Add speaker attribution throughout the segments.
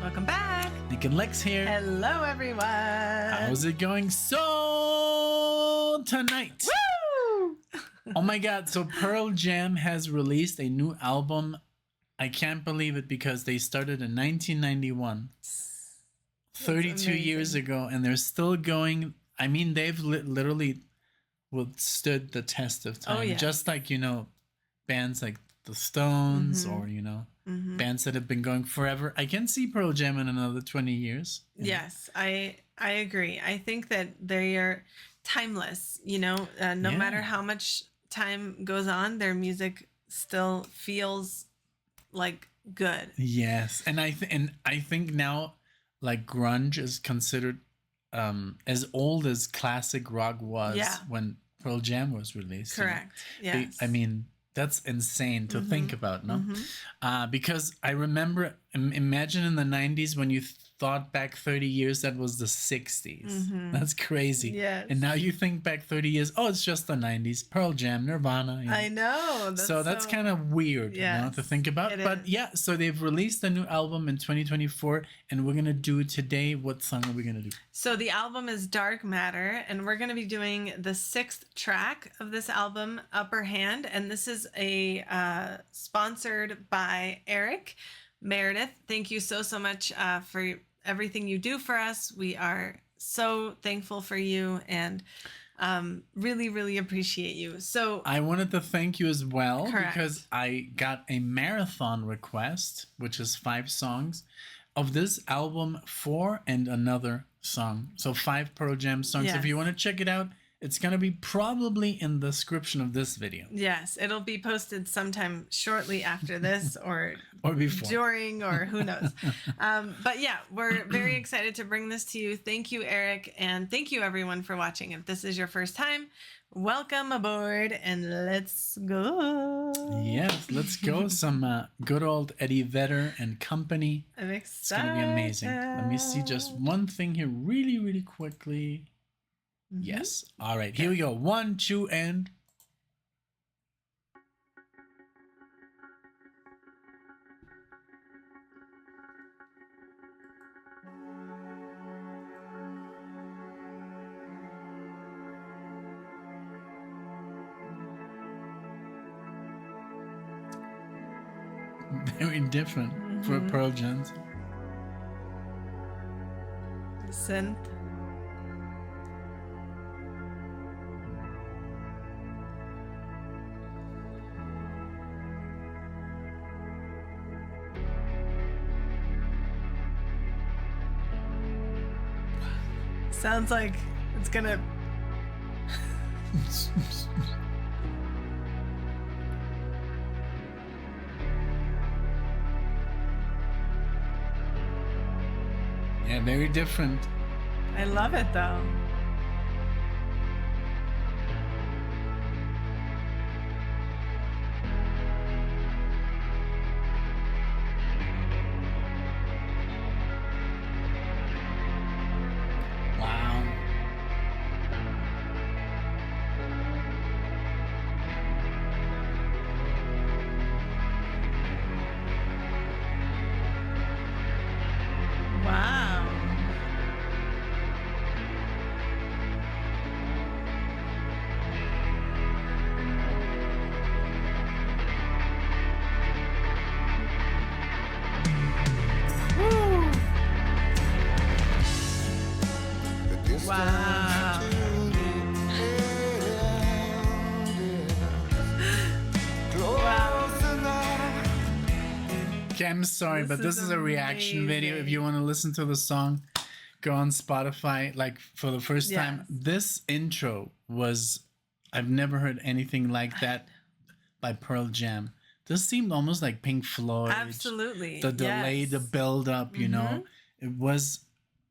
Speaker 1: Welcome back.
Speaker 2: Nick and Lex here.
Speaker 1: Hello, everyone.
Speaker 2: How's it going? So tonight.
Speaker 1: Woo!
Speaker 2: Oh my God. So Pearl Jam has released a new album. I can't believe it because they started in 1991. 32 years ago, and they're still going. I mean, they've literally withstood the test of time.
Speaker 1: Oh, yes.
Speaker 2: Just like, bands like the Stones or, bands that have been going forever. I can see Pearl Jam in another 20 years.
Speaker 1: Yes, I agree. I think that they are timeless, no matter how much time goes on, their music still feels like good.
Speaker 2: Yes. And I think now, like, grunge is considered as old as classic rock was when Pearl Jam was released.
Speaker 1: Correct. Yes.
Speaker 2: I mean, that's insane to think about, no? Because I remember, imagine in the 90s when you thought back 30 years, that was the 60s. That's crazy.
Speaker 1: Yes.
Speaker 2: And now you think back 30 years, oh, it's just the 90s. Pearl Jam, Nirvana.
Speaker 1: I know.
Speaker 2: That's kind of weird to think about. But yeah, so they've released a new album in 2024, and we're going to do today. What song are we going to do?
Speaker 1: So the album is Dark Matter, and we're going to be doing the 6th track of this album, Upper Hand. And this is sponsored by Eric Meredith. Thank you so much for everything you do for us. We are so thankful for you and really, really appreciate you. So
Speaker 2: I wanted to thank you as well because I got a marathon request, which is 5 songs of this album, 4 and another song. So 5 Pearl Jam songs.
Speaker 1: Yes.
Speaker 2: If you want to check it out, it's going to be probably in the description of this video.
Speaker 1: Yes, it'll be posted sometime shortly after this or
Speaker 2: before.
Speaker 1: During, or who knows. But yeah, we're very excited to bring this to you. Thank you, Eric. And thank you, everyone, for watching. If this is your first time, welcome aboard and let's go.
Speaker 2: Yes, let's go. Some good old Eddie Vedder and company.
Speaker 1: I'm excited.
Speaker 2: It's going to be amazing. Let me see just one thing here really, really quickly. Yes. All right. Here we go. 1, 2, and... Very different for Pearl Jam.
Speaker 1: Synth. Sounds like it's gonna...
Speaker 2: Yeah, very different.
Speaker 1: I love it, though.
Speaker 2: Okay, I'm sorry, but this is a reaction video. If you want to listen to the song, go on Spotify. Like, for the first time, this intro was... I've never heard anything like that by Pearl Jam. This seemed almost like Pink Floyd.
Speaker 1: Absolutely.
Speaker 2: The delay, the build-up, it was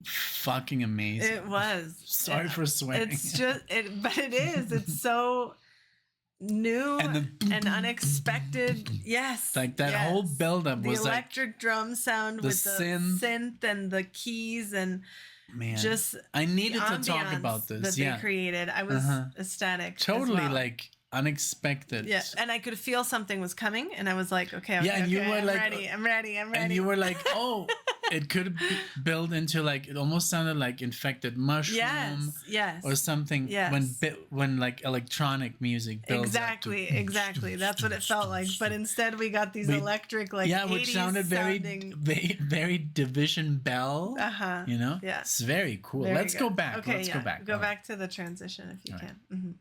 Speaker 2: fucking amazing.
Speaker 1: It was.
Speaker 2: Sorry for swearing.
Speaker 1: It's just... but it is. It's so... new and unexpected. Yes,
Speaker 2: like that whole buildup was
Speaker 1: the electric drum sound with the synth and the keys and just
Speaker 2: I needed to talk about this
Speaker 1: that they created. I was ecstatic.
Speaker 2: Totally like unexpected.
Speaker 1: Yeah, and I could feel something was coming, and I was like, okay,
Speaker 2: and you were
Speaker 1: I'm
Speaker 2: like,
Speaker 1: ready. I'm ready.
Speaker 2: And you were like, oh, it could build into like, it almost sounded like infected mushroom,
Speaker 1: yes,
Speaker 2: or something.
Speaker 1: yes.
Speaker 2: When like electronic music builds
Speaker 1: exactly. That's what it felt like. But instead, we got these electric, like,
Speaker 2: which sounded very, very Division Bell. You know,
Speaker 1: yeah,
Speaker 2: it's very cool. Let's go back.
Speaker 1: Okay,
Speaker 2: Let's go back.
Speaker 1: Go back to the transition if you can. Mm-hmm.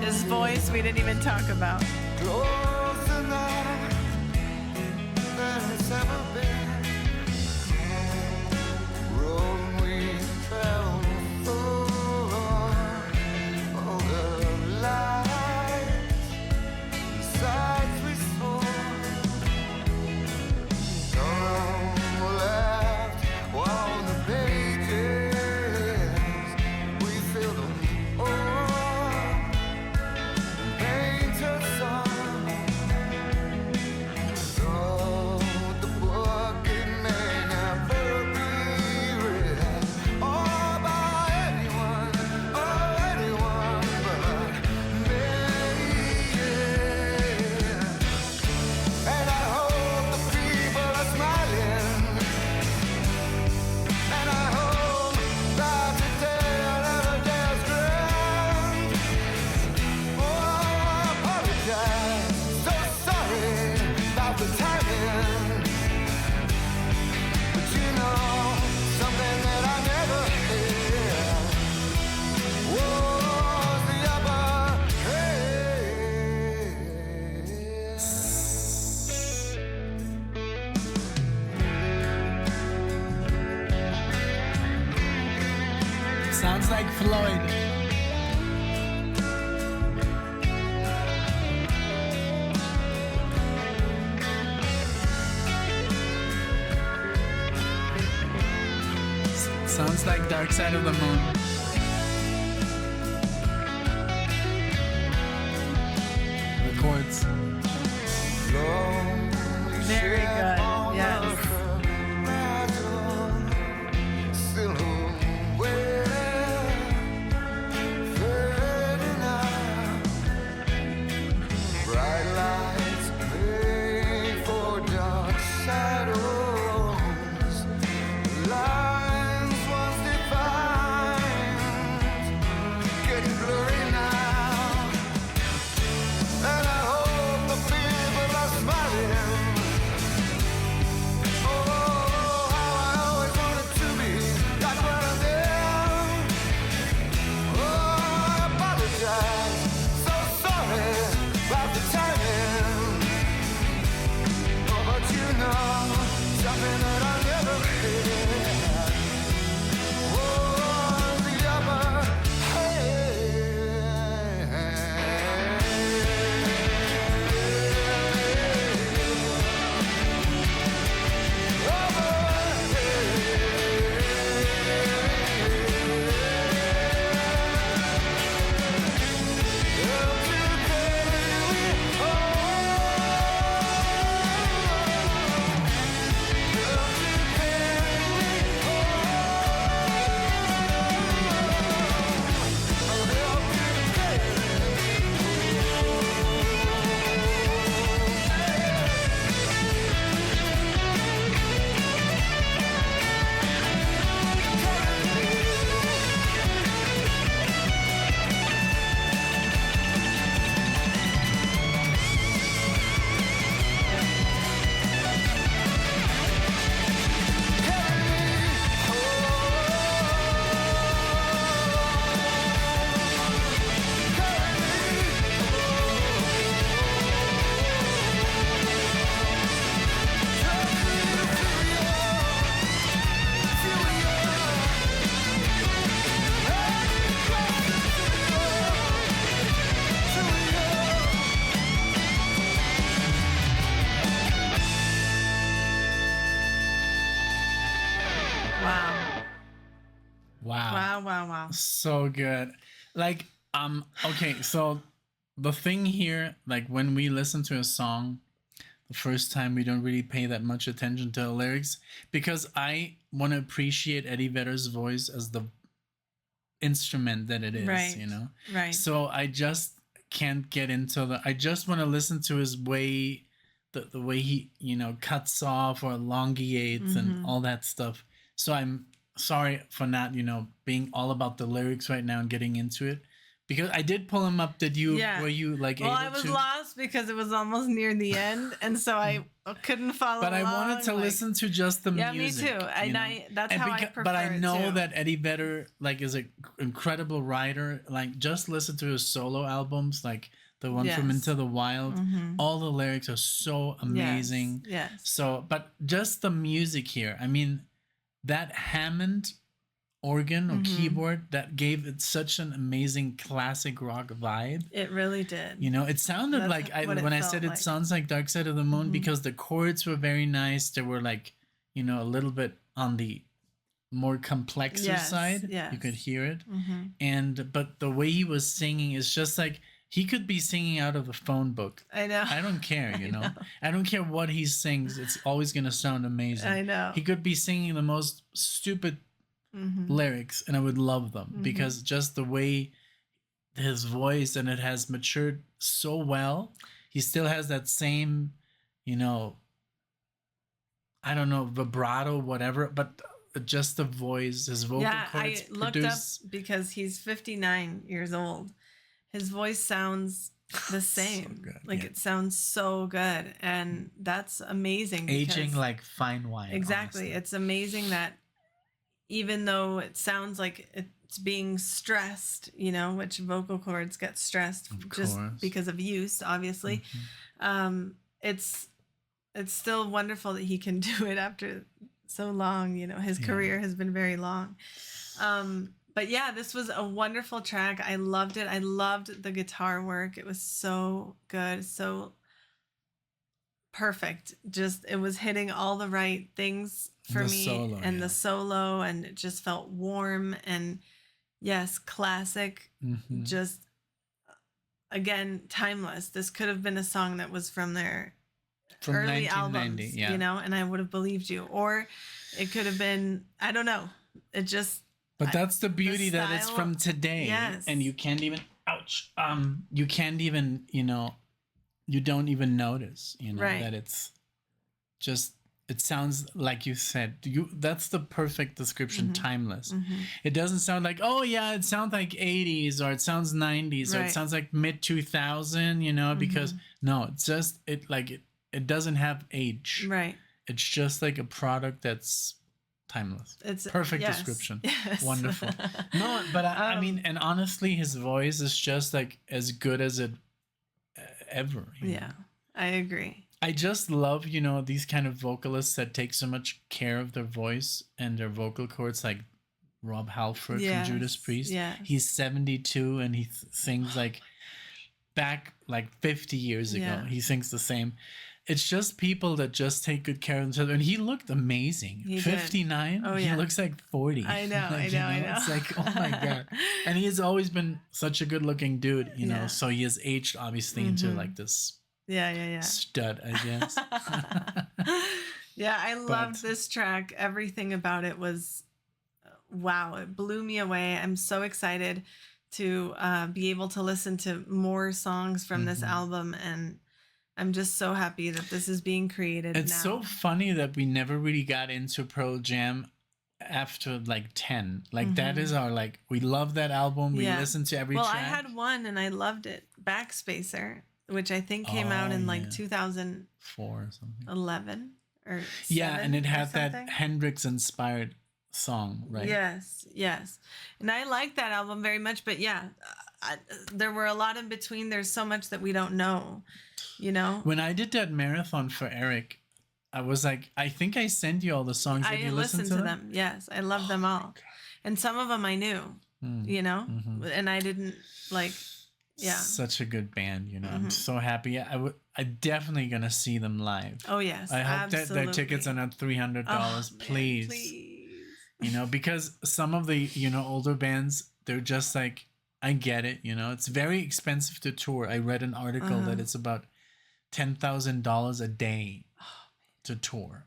Speaker 1: His voice, we didn't even talk about.
Speaker 3: Closer now than it's ever been. Road we travel before, all the lights and sights we saw. Some left on the pages, we fill them all. Painted song, so the book it may never be read, or by anyone but me. And I hope the people are smiling, and I hope that today another day is grand. Oh, I apologize, so sorry about the timing. But you know, something that I never had was the upper
Speaker 2: Sounds like Floyd. Sounds like Dark Side of the Moon. The chords.
Speaker 1: Very good. Yes.
Speaker 3: Bright lights made for dark shadows. Lines once defined, getting blurry now. And I hope the people are smiling. Oh, how I always wanted to be like one of them. Oh, I apologize, so sorry about the timing. Oh, but you know, something that I never had was the upper
Speaker 1: Wow.
Speaker 2: So good. Like, okay, so the thing here, like when we listen to a song, the first time we don't really pay that much attention to the lyrics, because I want to appreciate Eddie Vedder's voice as the instrument that it is,
Speaker 1: Right.
Speaker 2: you know?
Speaker 1: Right.
Speaker 2: So I just can't get into I just want to listen to his way, the way he, you know, cuts off or elongates and all that stuff. So I'm sorry for not, you know, being all about the lyrics right now and getting into it. Because I did pull him up. Did you?
Speaker 1: Yeah.
Speaker 2: Were you like
Speaker 1: Well,
Speaker 2: able
Speaker 1: I was
Speaker 2: to?
Speaker 1: lost because it was almost near the end, and so I couldn't follow.
Speaker 2: But I wanted to
Speaker 1: along,
Speaker 2: listen to just the music.
Speaker 1: Yeah, me too.
Speaker 2: You know?
Speaker 1: That's how I prefer
Speaker 2: But I
Speaker 1: it,
Speaker 2: know
Speaker 1: too.
Speaker 2: that Eddie Vedder like is an incredible writer. Like just listen to his solo albums, like the one from
Speaker 1: Yes.
Speaker 2: Into the Wild. All the lyrics are so amazing.
Speaker 1: Yes.
Speaker 2: So, but just the music here. I mean, that Hammond organ or keyboard that gave it such an amazing classic rock vibe.
Speaker 1: It really did.
Speaker 2: You know, it sounded
Speaker 1: That's
Speaker 2: like
Speaker 1: what it
Speaker 2: when I
Speaker 1: felt
Speaker 2: said it
Speaker 1: like.
Speaker 2: sounds like Dark Side of the Moon because the chords were very nice. They were like, you know, a little bit on the more complexer
Speaker 1: Yes,
Speaker 2: side.
Speaker 1: yes.
Speaker 2: You could hear it. And but the way he was singing is just like he could be singing out of a phone book.
Speaker 1: I know.
Speaker 2: I don't care, you know. I don't care what he sings. It's always going to sound amazing.
Speaker 1: I know.
Speaker 2: He could be singing the most stupid lyrics and I would love them because just the way his voice and it has matured so well. He still has that same, you know, I don't know, vibrato, whatever, but just the voice, his vocal
Speaker 1: Yeah,
Speaker 2: cords
Speaker 1: I looked up because he's 59 years old. His voice sounds the same.
Speaker 2: good,
Speaker 1: Like
Speaker 2: yeah.
Speaker 1: it sounds so good, and that's amazing.
Speaker 2: aging
Speaker 1: because-
Speaker 2: like fine wine.
Speaker 1: exactly.
Speaker 2: honestly.
Speaker 1: It's amazing that even though it sounds like it's being stressed, you know, which vocal cords get stressed
Speaker 2: Of
Speaker 1: just
Speaker 2: course.
Speaker 1: because of use, obviously. It's still wonderful that he can do it after so long. You know, his career has been very long. But yeah, this was a wonderful track. I loved it. I loved the guitar work. It was so good, so perfect. Just it was hitting all the right things for
Speaker 2: The
Speaker 1: me,
Speaker 2: solo,
Speaker 1: and
Speaker 2: yeah.
Speaker 1: the solo, and it just felt warm and yes, classic.
Speaker 2: Mhm.
Speaker 1: Just again, timeless. This could have been a song that was from their
Speaker 2: From
Speaker 1: early
Speaker 2: 1990,
Speaker 1: albums,
Speaker 2: yeah.
Speaker 1: you know, and I would have believed you. Or it could have been, I don't know. It just
Speaker 2: But that's the beauty that it's
Speaker 1: style-
Speaker 2: from today.
Speaker 1: Yes.
Speaker 2: And you can't even you can't even, you know, you don't even notice, you know,
Speaker 1: Right.
Speaker 2: that it's just it sounds like you said, that's the perfect description, timeless. It doesn't sound like, oh yeah, it sounds like 80s or it sounds 90s or it
Speaker 1: Right.
Speaker 2: sounds like mid 2000, you know, because no, it's just it doesn't have age.
Speaker 1: right.
Speaker 2: It's just like a product that's timeless.
Speaker 1: It's
Speaker 2: Perfect
Speaker 1: yes,
Speaker 2: description.
Speaker 1: yes.
Speaker 2: Wonderful. No, but I mean, and honestly, his voice is just like as good as it ever. you know?
Speaker 1: Yeah, I agree.
Speaker 2: I just love, you know, these kind of vocalists that take so much care of their voice and their vocal cords, like Rob Halford
Speaker 1: Yes,
Speaker 2: from Judas Priest.
Speaker 1: yes.
Speaker 2: He's 72 and he sings like back like 50 years ago.
Speaker 1: Yeah.
Speaker 2: He sings the same. It's just people that just take good care of themselves. And he looked amazing.
Speaker 1: He did.
Speaker 2: 59.
Speaker 1: Oh,
Speaker 2: He
Speaker 1: yeah.
Speaker 2: looks like 40.
Speaker 1: I know,
Speaker 2: Like,
Speaker 1: I
Speaker 2: you
Speaker 1: know.
Speaker 2: It's like, oh my God. And he's always been such a good looking dude, you know.
Speaker 1: Yeah.
Speaker 2: So he has aged obviously into like this
Speaker 1: Yeah.
Speaker 2: stud, I guess.
Speaker 1: Yeah, I loved
Speaker 2: But-
Speaker 1: this track. Everything about it was wow. It blew me away. I'm so excited to be able to listen to more songs from this album, and I'm just so happy that this is being created
Speaker 2: It's
Speaker 1: now.
Speaker 2: so funny that we never really got into Pearl Jam after like 10. Like that is our like we love that album. We
Speaker 1: Yeah.
Speaker 2: listen to every
Speaker 1: well,
Speaker 2: track.
Speaker 1: I had one and I loved it. Backspacer, which I think came out
Speaker 2: Oh,
Speaker 1: in like
Speaker 2: yeah.
Speaker 1: 2011
Speaker 2: 4 or something.
Speaker 1: or
Speaker 2: Yeah,
Speaker 1: 7
Speaker 2: and it
Speaker 1: or
Speaker 2: had that
Speaker 1: something.
Speaker 2: Hendrix inspired song, right?
Speaker 1: Yes. And I like that album very much, but yeah, there were a lot in between. There's so much that we don't know, you know?
Speaker 2: When I did that marathon for Eric, I was like, I think I sent you all the songs. Did
Speaker 1: I
Speaker 2: you listen
Speaker 1: listened to them. Yes, I love them all. And some of them I knew, you know? And I didn't like, yeah.
Speaker 2: Such a good band, you know. I'm so happy. I'm definitely gonna see them live.
Speaker 1: Oh, yes.
Speaker 2: I hope that their tickets are not $300.
Speaker 1: Oh, man,
Speaker 2: please. You know, because some of the, you know, older bands, they're just like, I get it, you know, it's very expensive to tour. I read an article that it's about $10,000 a day to tour.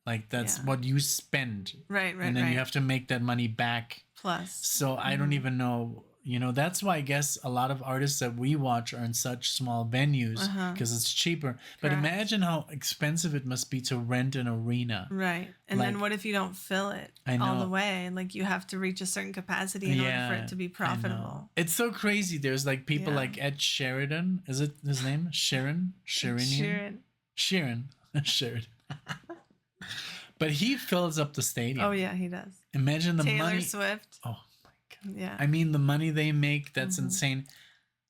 Speaker 2: Like that's what you spend.
Speaker 1: Right.
Speaker 2: And then you have to make that money back.
Speaker 1: Plus.
Speaker 2: So I don't even know, you know, that's why I guess a lot of artists that we watch are in such small venues because it's cheaper. But imagine how expensive it must be to rent an arena.
Speaker 1: Right. And
Speaker 2: Like,
Speaker 1: then what if you don't fill it
Speaker 2: I
Speaker 1: all
Speaker 2: know.
Speaker 1: the way? Like you have to reach a certain capacity in order for it to be
Speaker 2: I know.
Speaker 1: profitable.
Speaker 2: It's so crazy. There's like people like Ed Sheridan. Is it his name? Sheridan?
Speaker 1: Sharon.
Speaker 2: Sheridan. But he fills up the stadium.
Speaker 1: Oh yeah, he does.
Speaker 2: Imagine the
Speaker 1: Taylor
Speaker 2: money.
Speaker 1: Swift.
Speaker 2: Oh my God.
Speaker 1: Yeah.
Speaker 2: I mean, the money they make, that's insane.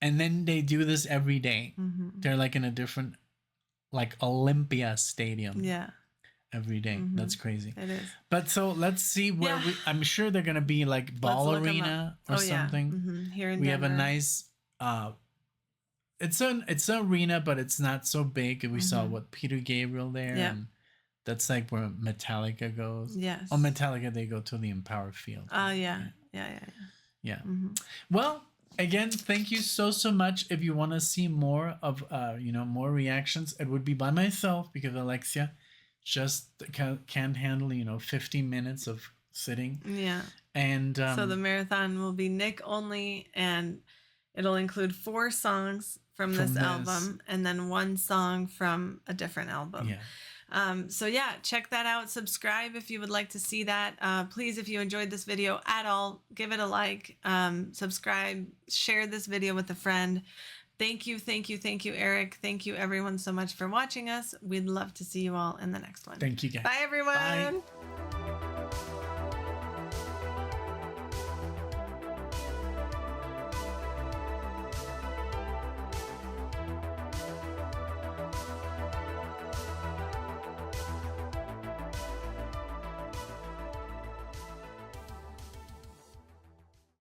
Speaker 2: And then they do this every day. They're like in a different, like Olympia stadium.
Speaker 1: Yeah.
Speaker 2: Every day. That's crazy.
Speaker 1: It is.
Speaker 2: But so let's see where I'm sure they're going to be like Ball Arena or something.
Speaker 1: Here in
Speaker 2: We
Speaker 1: Denver.
Speaker 2: have a nice, it's an arena, but it's not so big. We saw what Peter Gabriel there.
Speaker 1: Yeah.
Speaker 2: And that's like where Metallica goes.
Speaker 1: Yes.
Speaker 2: Oh, Metallica, they go to the Empower Field.
Speaker 1: Oh yeah.
Speaker 2: Yeah. Well, again, thank you so much. If you want to see more of, more reactions, it would be by myself because Alexia just can't handle, 15 minutes of sitting.
Speaker 1: Yeah.
Speaker 2: And
Speaker 1: so the marathon will be Nick only, and it'll include 4 songs from this album and then 1 song from a different album.
Speaker 2: Yeah.
Speaker 1: So yeah, check that out. Subscribe if you would like to see that. Please, if you enjoyed this video at all, give it a like, subscribe, share this video with a friend. Thank you, Eric. Thank you, everyone, so much for watching us. We'd love to see you all in the next one.
Speaker 2: Thank you, guys.
Speaker 1: Bye, everyone.
Speaker 2: Bye.